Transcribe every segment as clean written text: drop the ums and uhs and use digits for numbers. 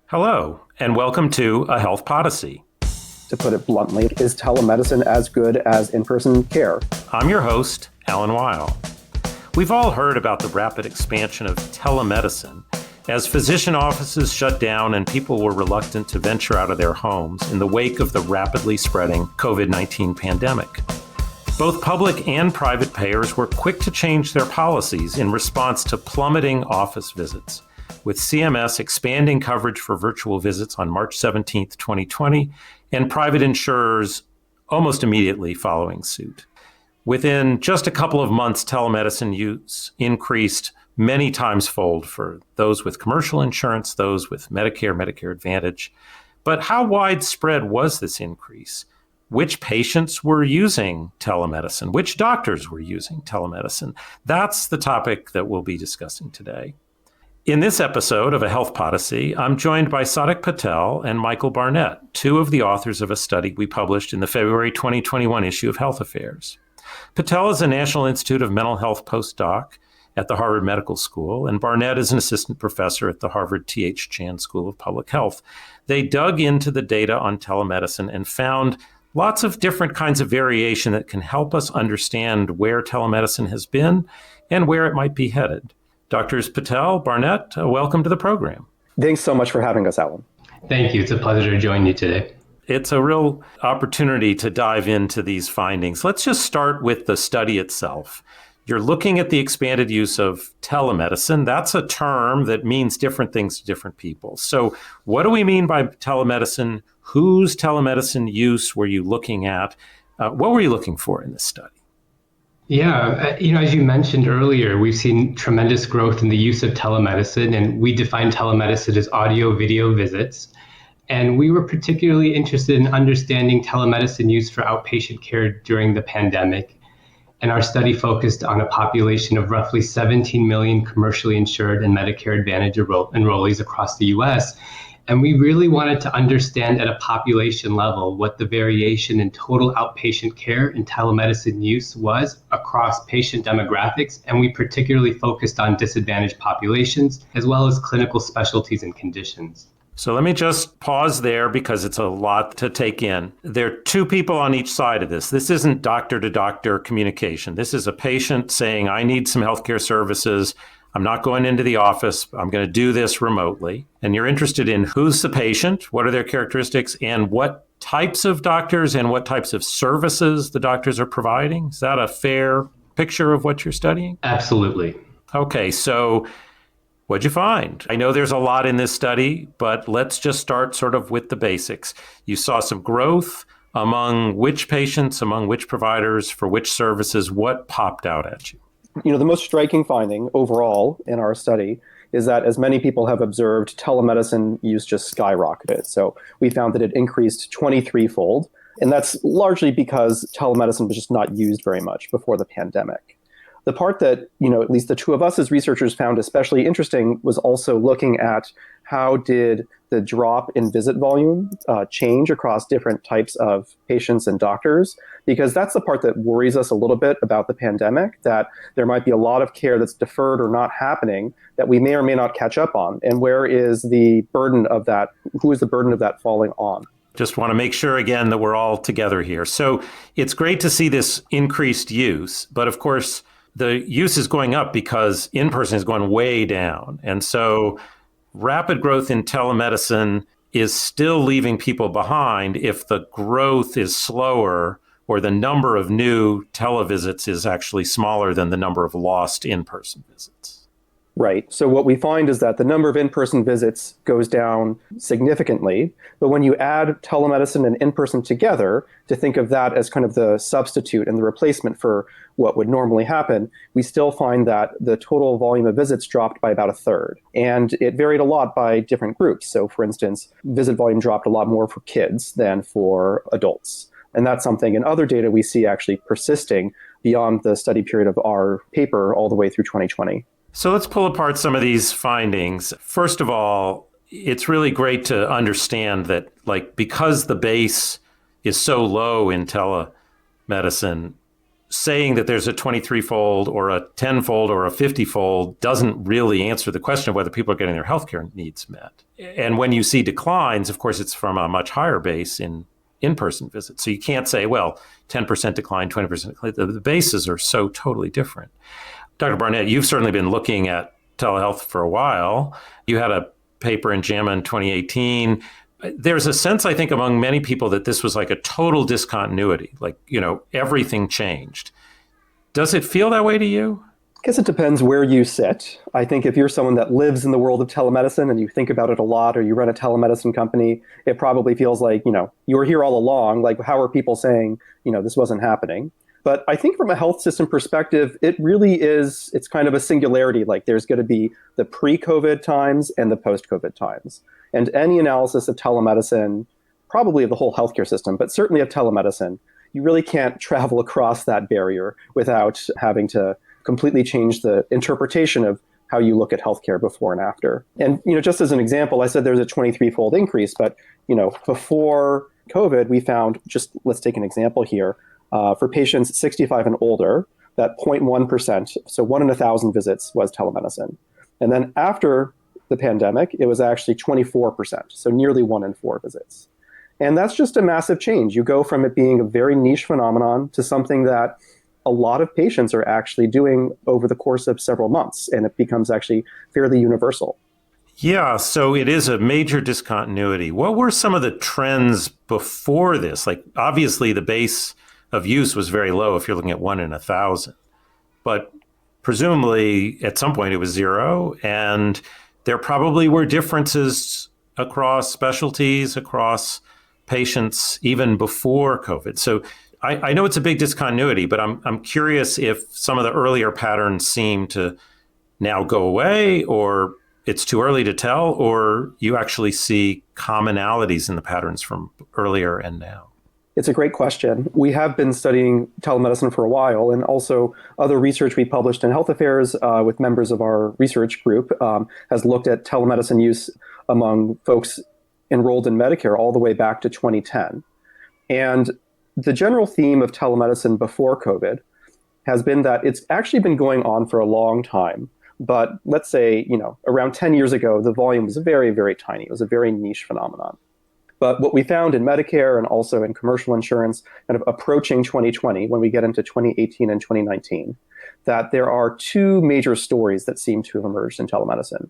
Hello, and welcome to a Health Podyssey. To put it bluntly, is telemedicine as good as in-person care? I'm your host, Alan Weil. We've all heard about the rapid expansion of telemedicine as physician offices shut down and people were reluctant to venture out of their homes in the wake of the rapidly spreading COVID-19 pandemic. Both public and private payers were quick to change their policies in response to plummeting office visits, with CMS expanding coverage for virtual visits on March 17, 2020, and private insurers almost immediately following suit. Within just a couple of months, telemedicine use increased many times fold for those with commercial insurance, those with Medicare, Medicare Advantage. But how widespread was this increase? Which patients were using telemedicine? Which doctors were using telemedicine? That's the topic that we'll be discussing today. In this episode of A Health Podyssey, I'm joined by Sadiq Patel and Michael Barnett, two of the authors of a study we published in the February 2021 issue of Health Affairs. Patel is a National Institute of Mental Health postdoc at the Harvard Medical School, and Barnett is an assistant professor at the Harvard T.H. Chan School of Public Health. They dug into the data on telemedicine and found lots of different kinds of variation that can help us understand where telemedicine has been and where it might be headed. Drs. Patel, Barnett, welcome to the program. Thanks so much for having us, Alan. Thank you. It's a pleasure to join you today. It's a real opportunity to dive into these findings. Let's just start with the study itself. You're looking at the expanded use of telemedicine. That's a term that means different things to different people. So what do we mean by telemedicine? Whose telemedicine use were you looking at? What were you looking for in this study? Yeah, as you mentioned earlier, we've seen tremendous growth in the use of telemedicine, and we define telemedicine as audio-video visits. And we were particularly interested in understanding telemedicine use for outpatient care during the pandemic. And our study focused on a population of roughly 17 million commercially insured and Medicare Advantage enrollees across the US. And we really wanted to understand at a population level what the variation in total outpatient care and telemedicine use was across patient demographics. And we particularly focused on disadvantaged populations, as well as clinical specialties and conditions. So let me just pause there because it's a lot to take in. There are two people on each side of this. This isn't doctor-to-doctor communication. This is a patient saying, I need some healthcare services. I'm not going into the office. I'm going to do this remotely. And you're interested in who's the patient, what are their characteristics, and what types of doctors and what types of services the doctors are providing. Is that a fair picture of what you're studying? Absolutely. Okay, so what'd you find? I know there's a lot in this study, but let's just start sort of with the basics. You saw some growth among which patients, among which providers, for which services. What popped out at you? The most striking finding overall in our study is that, as many people have observed, telemedicine use just skyrocketed. So we found that it increased 23-fold. And that's largely because telemedicine was just not used very much before the pandemic. The part that, at least the two of us as researchers found especially interesting was also looking at how did the drop in visit volume change across different types of patients and doctors, because that's the part that worries us a little bit about the pandemic, that there might be a lot of care that's deferred or not happening that we may or may not catch up on. And where is the burden of that? Who is the burden of that falling on? Just want to make sure, again, that we're all together here. So it's great to see this increased use, but of course, the use is going up because in-person is going way down. And so rapid growth in telemedicine is still leaving people behind if the growth is slower or the number of new televisits is actually smaller than the number of lost in-person visits. Right. So what we find is that the number of in-person visits goes down significantly. But when you add telemedicine and in-person together, to think of that as kind of the substitute and the replacement for what would normally happen, we still find that the total volume of visits dropped by about a third. And it varied a lot by different groups. So for instance, visit volume dropped a lot more for kids than for adults. And that's something in other data we see actually persisting beyond the study period of our paper all the way through 2020. So let's pull apart some of these findings. First of all, it's really great to understand that, because the base is so low in telemedicine, saying that there's a 23-fold or a 10-fold or a 50-fold doesn't really answer the question of whether people are getting their healthcare needs met. And when you see declines, of course, it's from a much higher base in-person visits. So you can't say, well, 10% decline, 20% decline. The bases are so totally different. Dr. Barnett, you've certainly been looking at telehealth for a while. You had a paper in JAMA in 2018. There's a sense, I think, among many people that this was like a total discontinuity, like, everything changed. Does it feel that way to you? I guess it depends where you sit. I think if you're someone that lives in the world of telemedicine and you think about it a lot, or you run a telemedicine company, it probably feels like, you were here all along. Like, how are people saying, this wasn't happening? But I think from a health system perspective, it really is, it's kind of a singularity. Like, there's going to be the pre-COVID times and the post-COVID times. And any analysis of telemedicine, probably of the whole healthcare system, but certainly of telemedicine, you really can't travel across that barrier without having to completely change the interpretation of how you look at healthcare before and after. And, just as an example, I said there's a 23-fold increase, but, before COVID, we found, let's take an example here, for patients 65 and older, that 0.1%, so 1 in 1,000 visits was telemedicine. And then after the pandemic, it was actually 24%, so nearly 1 in 4 visits. And that's just a massive change. You go from it being a very niche phenomenon to something that a lot of patients are actually doing over the course of several months, and it becomes actually fairly universal. Yeah, so it is a major discontinuity. What were some of the trends before this? Like, obviously, the base of use was very low if you're looking at 1 in 1,000. But presumably, at some point, it was 0, and there probably were differences across specialties, across patients, even before COVID. So I know it's a big discontinuity, but I'm curious if some of the earlier patterns seem to now go away, or it's too early to tell, or you actually see commonalities in the patterns from earlier and now. It's a great question. We have been studying telemedicine for a while, and also other research we published in Health Affairs with members of our research group has looked at telemedicine use among folks enrolled in Medicare all the way back to 2010. And the general theme of telemedicine before COVID has been that it's actually been going on for a long time. But let's say, around 10 years ago, the volume was very, very tiny. It was a very niche phenomenon. But what we found in Medicare and also in commercial insurance, kind of approaching 2020, when we get into 2018 and 2019, that there are 2 major stories that seem to have emerged in telemedicine.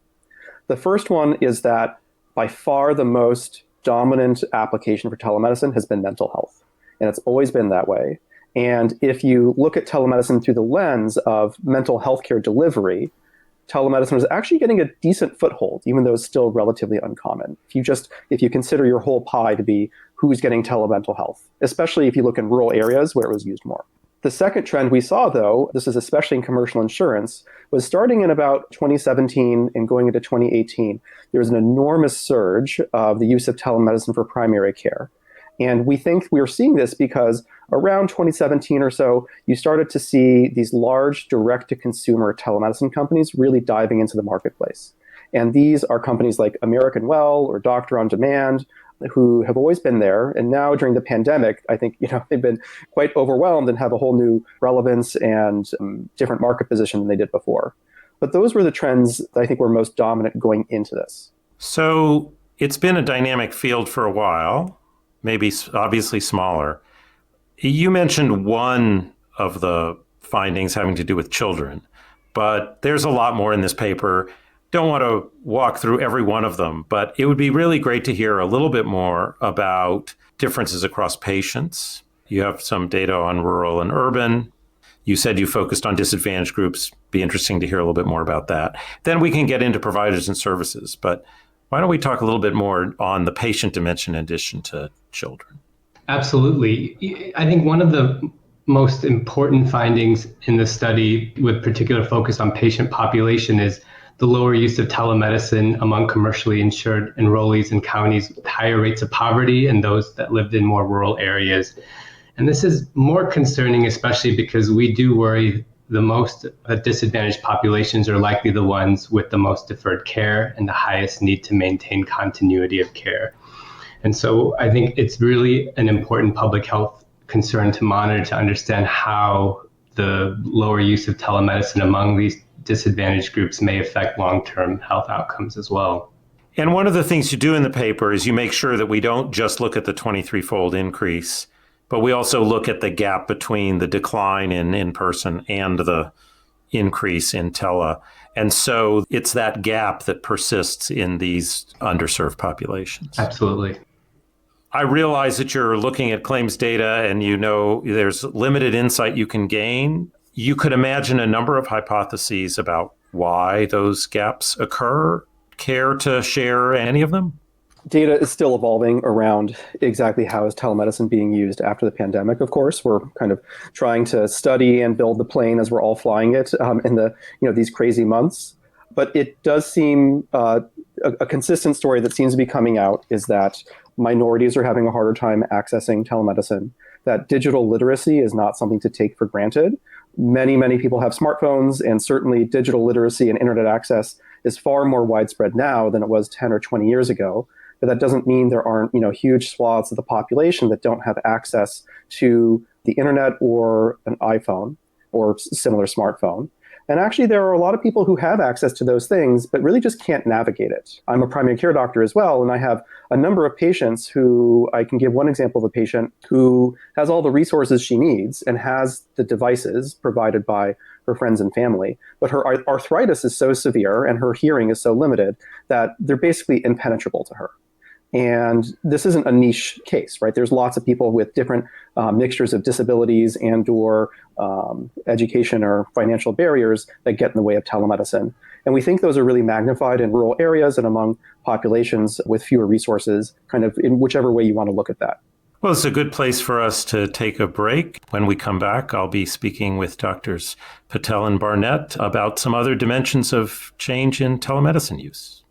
The first one is that by far the most dominant application for telemedicine has been mental health. And it's always been that way. And if you look at telemedicine through the lens of mental health care delivery, telemedicine is actually getting a decent foothold, even though it's still relatively uncommon. If you consider your whole pie to be who's getting telemental health, especially if you look in rural areas where it was used more. The second trend we saw, though, this is especially in commercial insurance, was starting in about 2017 and going into 2018, there was an enormous surge of the use of telemedicine for primary care. And we think we're seeing this because around 2017 or so, you started to see these large direct-to-consumer telemedicine companies really diving into the marketplace. And these are companies like Well or Doctor on Demand, who have always been there. And now during the pandemic, I think they've been quite overwhelmed and have a whole new relevance and different market position than they did before. But those were the trends that I think were most dominant going into this. So it's been a dynamic field for a while, maybe obviously smaller. You mentioned one of the findings having to do with children, but there's a lot more in this paper. Don't want to walk through every one of them, but it would be really great to hear a little bit more about differences across patients. You have some data on rural and urban. You said you focused on disadvantaged groups. Be interesting to hear a little bit more about that. Then we can get into providers and services, but why don't we talk a little bit more on the patient dimension in addition to children? Absolutely. I think one of the most important findings in the study with particular focus on patient population is the lower use of telemedicine among commercially insured enrollees in counties with higher rates of poverty and those that lived in more rural areas. And this is more concerning, especially because we do worry the most disadvantaged populations are likely the ones with the most deferred care and the highest need to maintain continuity of care. And so I think it's really an important public health concern to monitor to understand how the lower use of telemedicine among these disadvantaged groups may affect long-term health outcomes as well. And one of the things you do in the paper is you make sure that we don't just look at the 23-fold increase, but we also look at the gap between the decline in in-person and the increase in tele. And so it's that gap that persists in these underserved populations. Absolutely. I realize that you're looking at claims data and you know there's limited insight you can gain. You could imagine a number of hypotheses about why those gaps occur. Care to share any of them? Data is still evolving around exactly how is telemedicine being used after the pandemic. Of course, we're kind of trying to study and build the plane as we're all flying it in these crazy months. But it does seem a consistent story that seems to be coming out is that minorities are having a harder time accessing telemedicine, that digital literacy is not something to take for granted. Many people have smartphones, and certainly digital literacy and internet access is far more widespread now than it was 10 or 20 years ago. But that doesn't mean there aren't, huge swaths of the population that don't have access to the internet or an iPhone or similar smartphone. And actually, there are a lot of people who have access to those things, but really just can't navigate it. I'm a primary care doctor as well, and I have a number of patients who, I can give one example of a patient who has all the resources she needs and has the devices provided by her friends and family, but her arthritis is so severe and her hearing is so limited that they're basically impenetrable to her. And this isn't a niche case, right? There's lots of people with different mixtures of disabilities and or education or financial barriers that get in the way of telemedicine. And we think those are really magnified in rural areas and among populations with fewer resources, kind of in whichever way you want to look at that. Well, it's a good place for us to take a break. When we come back, I'll be speaking with Doctors Patel and Barnett about some other dimensions of change in telemedicine use.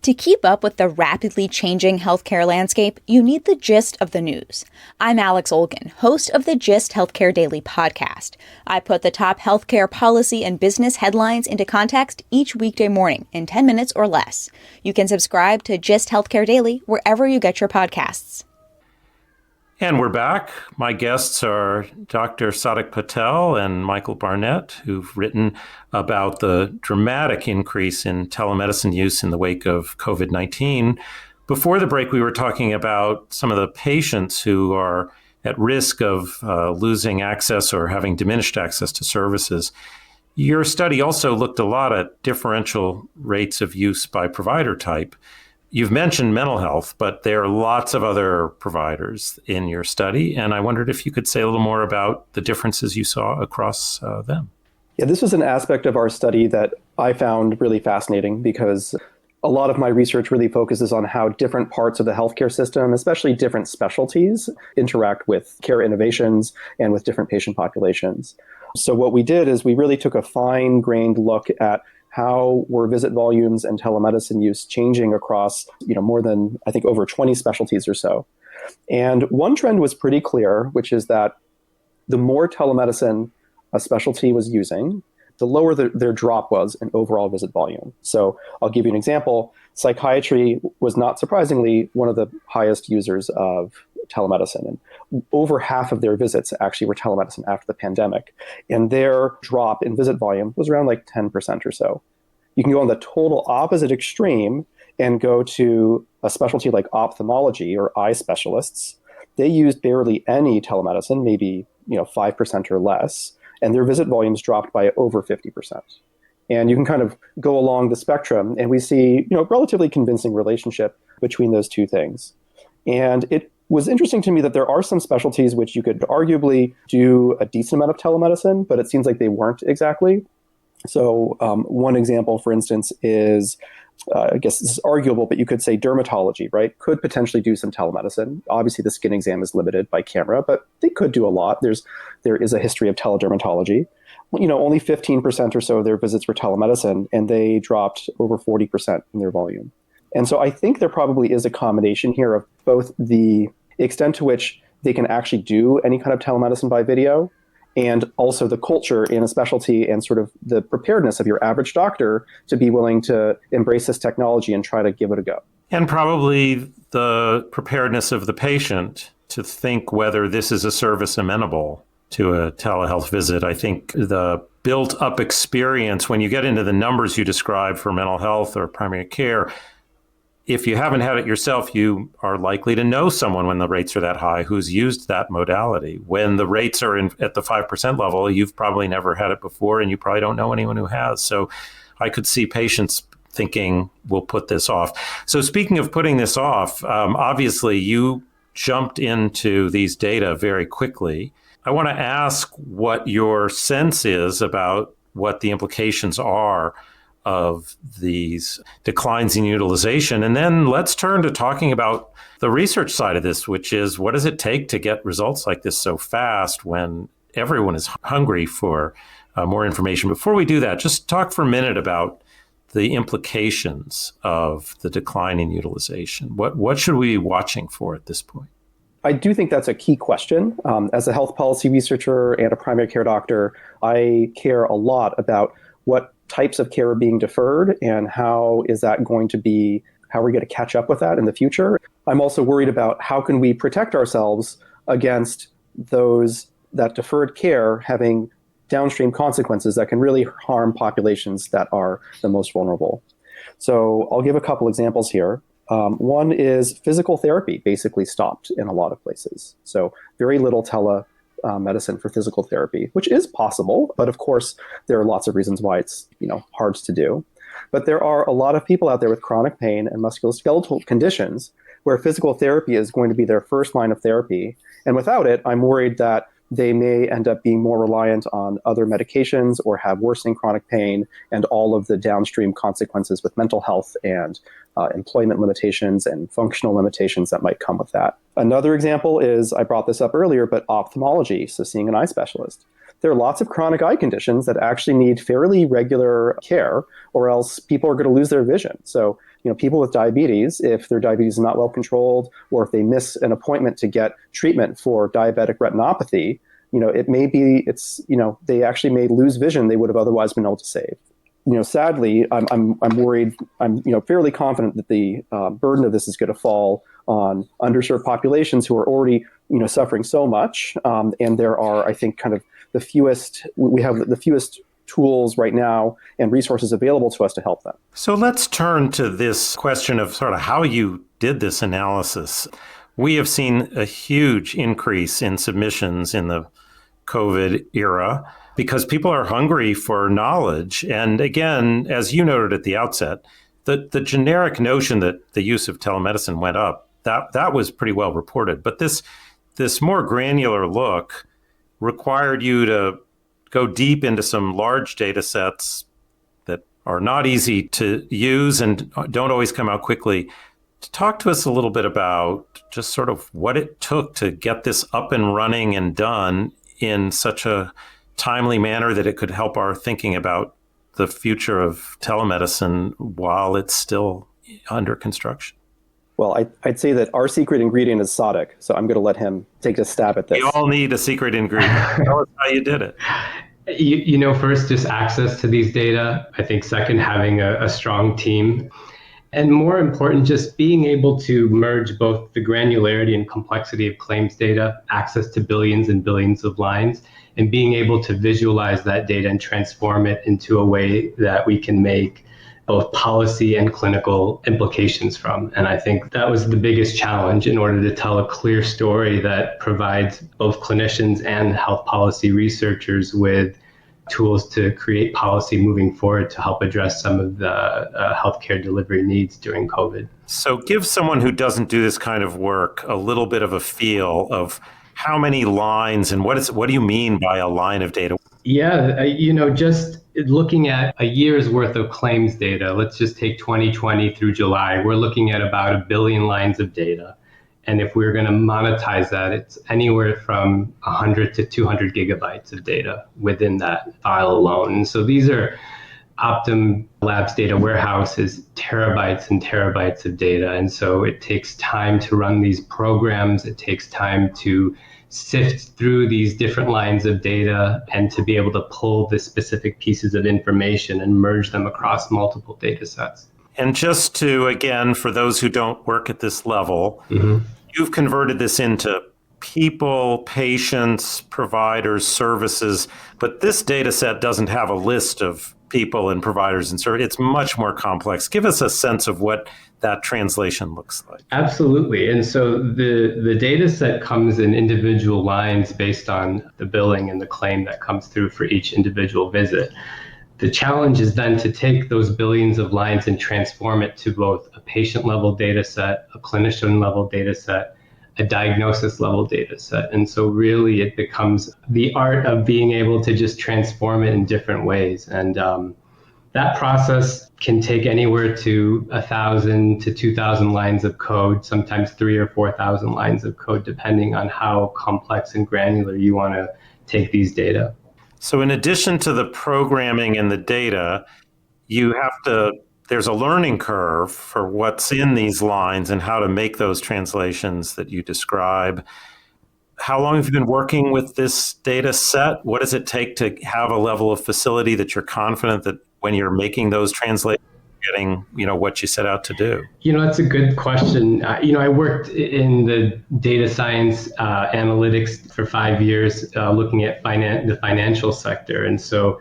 To keep up with the rapidly changing healthcare landscape, you need the gist of the news. I'm Alex Olgin, host of the Gist Healthcare Daily podcast. I put the top healthcare policy and business headlines into context each weekday morning in 10 minutes or less. You can subscribe to Gist Healthcare Daily wherever you get your podcasts. And we're back. My guests are Dr. Sadiq Patel and Michael Barnett, who've written about the dramatic increase in telemedicine use in the wake of COVID-19. Before the break, we were talking about some of the patients who are at risk of losing access or having diminished access to services. Your study also looked a lot at differential rates of use by provider type. You've mentioned mental health, but there are lots of other providers in your study, and I wondered if you could say a little more about the differences you saw across them. Yeah, this was an aspect of our study that I found really fascinating because a lot of my research really focuses on how different parts of the healthcare system, especially different specialties, interact with care innovations and with different patient populations. So what we did is we really took a fine-grained look at how were visit volumes and telemedicine use changing across, more than, I think, over 20 specialties or so. And one trend was pretty clear, which is that the more telemedicine a specialty was using, the lower their drop was in overall visit volume. So I'll give you an example. Psychiatry was not surprisingly one of the highest users of telemedicine. And over half of their visits actually were telemedicine after the pandemic. And their drop in visit volume was around like 10% or so. You can go on the total opposite extreme and go to a specialty like ophthalmology or eye specialists. They used barely any telemedicine, maybe 5% or less, and their visit volumes dropped by over 50%. And you can kind of go along the spectrum, and we see relatively convincing relationship between those two things. And it was interesting to me that there are some specialties which you could arguably do a decent amount of telemedicine, but it seems like they weren't exactly. So one example, for instance, is, I guess this is arguable, but you could say dermatology, right? Could potentially do some telemedicine. Obviously, the skin exam is limited by camera, but they could do a lot. There is a history of teledermatology. Only 15% or so of their visits were telemedicine, and they dropped over 40% in their volume. And so I think there probably is a combination here of both the extent to which they can actually do any kind of telemedicine by video, and also the culture in a specialty and sort of the preparedness of your average doctor to be willing to embrace this technology and try to give it a go. And probably the preparedness of the patient to think whether this is a service amenable to a telehealth visit. I think the built up experience, when you get into the numbers you describe for mental health or primary care, if you haven't had it yourself, you are likely to know someone when the rates are that high who's used that modality. When the rates are at the 5% level, you've probably never had it before, and you probably don't know anyone who has. So I could see patients thinking, we'll put this off. So speaking of putting this off, obviously you jumped into these data very quickly. I want to ask what your sense is about what the implications are of these declines in utilization. And then let's turn to talking about the research side of this, which is, what does it take to get results like this so fast when everyone is hungry for more information? Before we do that, just talk for a minute about the implications of the decline in utilization. What should we be watching for at this point? I do think that's a key question. As a health policy researcher and a primary care doctor, I care a lot about what types of care are being deferred and how is that going to be, how are we going to catch up with that in the future? I'm also worried about how can we protect ourselves against that deferred care having downstream consequences that can really harm populations that are the most vulnerable. So I'll give a couple examples here. One is physical therapy basically stopped in a lot of places. So very little telemedicine for physical therapy, which is possible, but of course there are lots of reasons why it's hard to do. But there are a lot of people out there with chronic pain and musculoskeletal conditions where physical therapy is going to be their first line of therapy. And without it, I'm worried that they may end up being more reliant on other medications or have worsening chronic pain and all of the downstream consequences with mental health and employment limitations and functional limitations that might come with that. Another example is, I brought this up earlier, but ophthalmology, so seeing an eye specialist. There are lots of chronic eye conditions that actually need fairly regular care, or else people are going to lose their vision. So, people with diabetes, if their diabetes is not well controlled, or if they miss an appointment to get treatment for diabetic retinopathy, they actually may lose vision they would have otherwise been able to save. Sadly, I'm worried. I'm fairly confident that the burden of this is going to fall on underserved populations who are already suffering so much, and there are, I think, kind of the fewest. We have the fewest tools right now and resources available to us to help them. So let's turn to this question of sort of how you did this analysis. We have seen a huge increase in submissions in the COVID era because people are hungry for knowledge. And again, as you noted at the outset, the generic notion that the use of telemedicine went up, that was pretty well reported. But this more granular look required you to go deep into some large data sets that are not easy to use and don't always come out quickly. Talk to us a little bit about just sort of what it took to get this up and running and done in such a timely manner that it could help our thinking about the future of telemedicine while it's still under construction. Well, I'd say that our secret ingredient is Sadiq, so I'm going to let him take a stab at this. We all need a secret ingredient. Tell us how you did it. First, just access to these data. I think second, having a strong team. And more important, just being able to merge both the granularity and complexity of claims data, access to billions and billions of lines, and being able to visualize that data and transform it into a way that we can make both policy and clinical implications from. And I think that was the biggest challenge in order to tell a clear story that provides both clinicians and health policy researchers with tools to create policy moving forward to help address some of the healthcare delivery needs during COVID. So give someone who doesn't do this kind of work a little bit of a feel of how many lines and what do you mean by a line of data? Yeah, just looking at a year's worth of claims data, let's just take 2020 through July, we're looking at about 1 billion lines of data. And if we're going to monetize that, it's anywhere from 100 to 200 gigabytes of data within that file alone. And so these are Optum Labs data warehouses, terabytes and terabytes of data. And so it takes time to run these programs. It takes time to sift through these different lines of data and to be able to pull the specific pieces of information and merge them across multiple data sets. And just to, again, for those who don't work at this level, you've converted this into people, patients, providers, services, but this data set doesn't have a list of people and providers and services. It's much more complex. Give us a sense of what that translation looks like. Absolutely. And so the data set comes in individual lines based on the billing and the claim that comes through for each individual visit. The challenge is then to take those billions of lines and transform it to both a patient level data set, a clinician level data set, a diagnosis level data set. And so really it becomes the art of being able to just transform it in different ways. And that process can take anywhere to 1,000 to 2,000 lines of code, sometimes 3,000 or 4,000 lines of code, depending on how complex and granular you want to take these data. So in addition to the programming and the data, there's a learning curve for what's in these lines and how to make those translations that you describe. How long have you been working with this data set? What does it take to have a level of facility that you're confident that when you're making those translations, you're getting, what you set out to do? That's a good question. I worked in the data science analytics for 5 years, looking at the financial sector. And so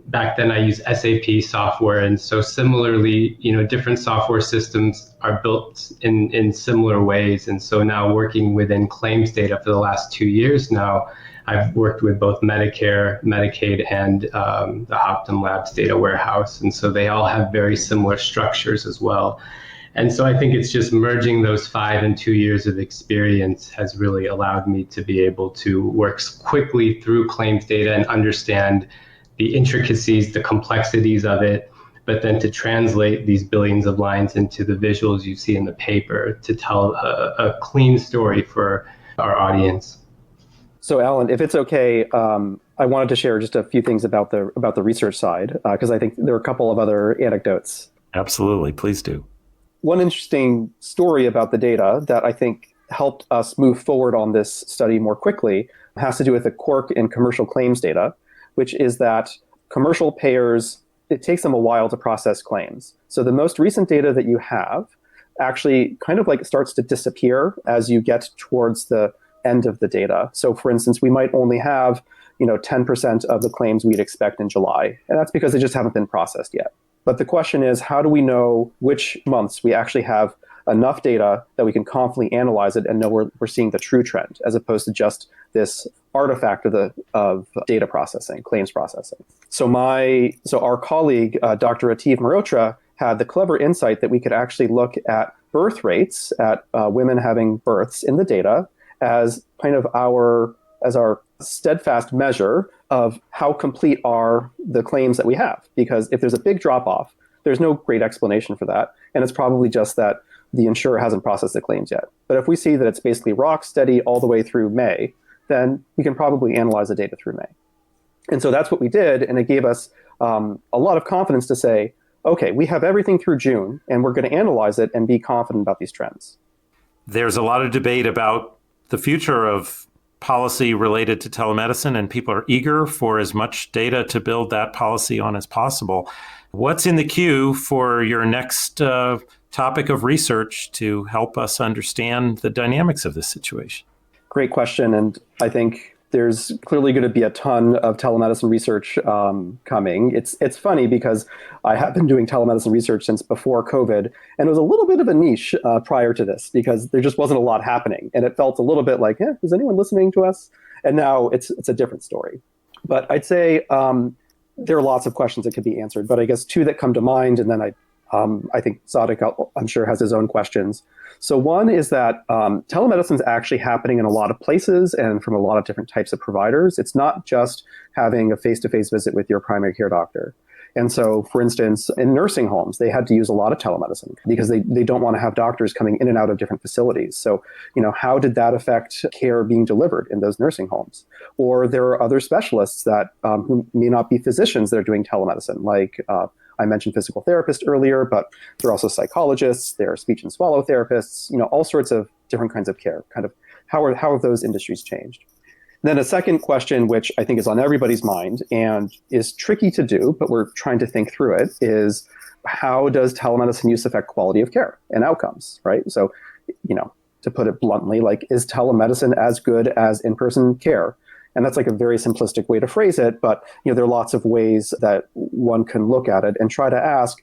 back then I used SAP software. And so similarly, different software systems are built in similar ways. And so now working within claims data for the last 2 years now, I've worked with both Medicare, Medicaid, and the Optum Labs data warehouse. And so they all have very similar structures as well. And so I think it's just merging those 5 and 2 years of experience has really allowed me to be able to work quickly through claims data and understand the intricacies, the complexities of it, but then to translate these billions of lines into the visuals you see in the paper to tell a clean story for our audience. So, Alan, if it's okay, I wanted to share just a few things about the research side, because I think there are a couple of other anecdotes. Absolutely. Please do. One interesting story about the data that I think helped us move forward on this study more quickly has to do with a quirk in commercial claims data, which is that commercial payers, it takes them a while to process claims. So the most recent data that you have actually kind of like starts to disappear as you get towards the end of the data. So for instance, we might only have 10% of the claims we'd expect in July, and that's because they just haven't been processed yet. But the question is, how do we know which months we actually have enough data that we can confidently analyze it and know we're seeing the true trend, as opposed to just this artifact of data processing, claims processing. So our colleague, Dr. Atif Mehrotra, had the clever insight that we could actually look at birth rates, at women having births in the data, as kind of our steadfast measure of how complete are the claims that we have. Because if there's a big drop off, there's no great explanation for that. And it's probably just that the insurer hasn't processed the claims yet. But if we see that it's basically rock steady all the way through May, then we can probably analyze the data through May. And so that's what we did. And it gave us a lot of confidence to say, okay, we have everything through June, and we're going to analyze it and be confident about these trends. There's a lot of debate about the future of policy related to telemedicine, and people are eager for as much data to build that policy on as possible. What's in the queue for your next topic of research to help us understand the dynamics of this situation? Great question. And I think there's clearly going to be a ton of telemedicine research coming. It's funny because I have been doing telemedicine research since before COVID, and it was a little bit of a niche prior to this because there just wasn't a lot happening. And it felt a little bit like, is anyone listening to us? And now it's a different story. But I'd say there are lots of questions that could be answered, but I guess two that come to mind, and then I think Sadiq, I'm sure, has his own questions. So one is that telemedicine is actually happening in a lot of places and from a lot of different types of providers. It's not just having a face-to-face visit with your primary care doctor. And so, for instance, in nursing homes, they had to use a lot of telemedicine because they don't want to have doctors coming in and out of different facilities. So, how did that affect care being delivered in those nursing homes? Or there are other specialists that who may not be physicians that are doing telemedicine, like I mentioned physical therapists earlier, but there are also psychologists, there are speech and swallow therapists, all sorts of different kinds of care. Kind of how have those industries changed? Then a second question, which I think is on everybody's mind and is tricky to do, but we're trying to think through it, is how does telemedicine use affect quality of care and outcomes, right? So, to put it bluntly. Like, is telemedicine as good as in-person care? And that's like a very simplistic way to phrase it, but there are lots of ways that one can look at it and try to ask,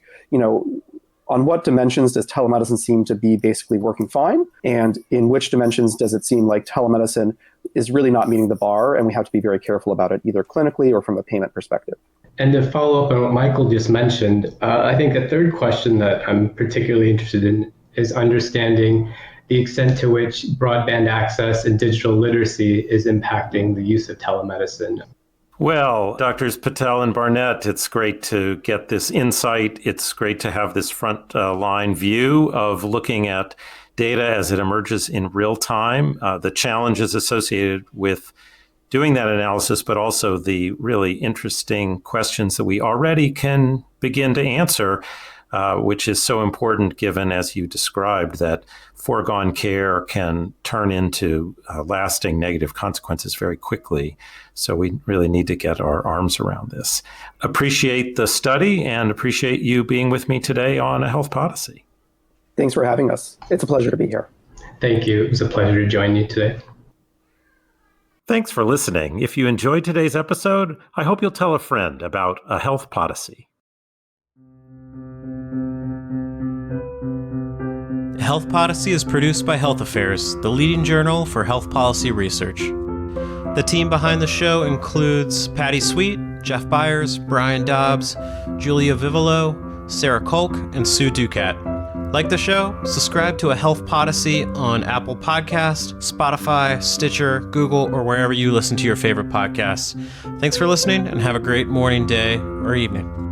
on what dimensions does telemedicine seem to be basically working fine? And in which dimensions does it seem like telemedicine is really not meeting the bar, and we have to be very careful about it, either clinically or from a payment perspective? And to follow up on what Michael just mentioned, I think a third question that I'm particularly interested in is understanding the extent to which broadband access and digital literacy is impacting the use of telemedicine. Well, Doctors Patel and Barnett, it's great to get this insight. It's great to have this front line view of looking at data as it emerges in real time, the challenges associated with doing that analysis, but also the really interesting questions that we already can begin to answer, which is so important given, as you described, that foregone care can turn into lasting negative consequences very quickly. So we really need to get our arms around this. Appreciate the study and appreciate you being with me today on a Health Podyssey. Thanks for having us. It's a pleasure to be here. Thank you. It was a pleasure to join you today. Thanks for listening. If you enjoyed today's episode, I hope you'll tell a friend about a Health Podyssey. Health Podyssey is produced by Health Affairs, the leading journal for health policy research. The team behind the show includes Patty Sweet, Jeff Byers, Brian Dobbs, Julia Vivolo, Sarah Kolk, and Sue Ducat. Like the show? Subscribe to a Health Podyssey on Apple Podcasts, Spotify, Stitcher, Google, or wherever you listen to your favorite podcasts. Thanks for listening, and have a great morning, day, or evening.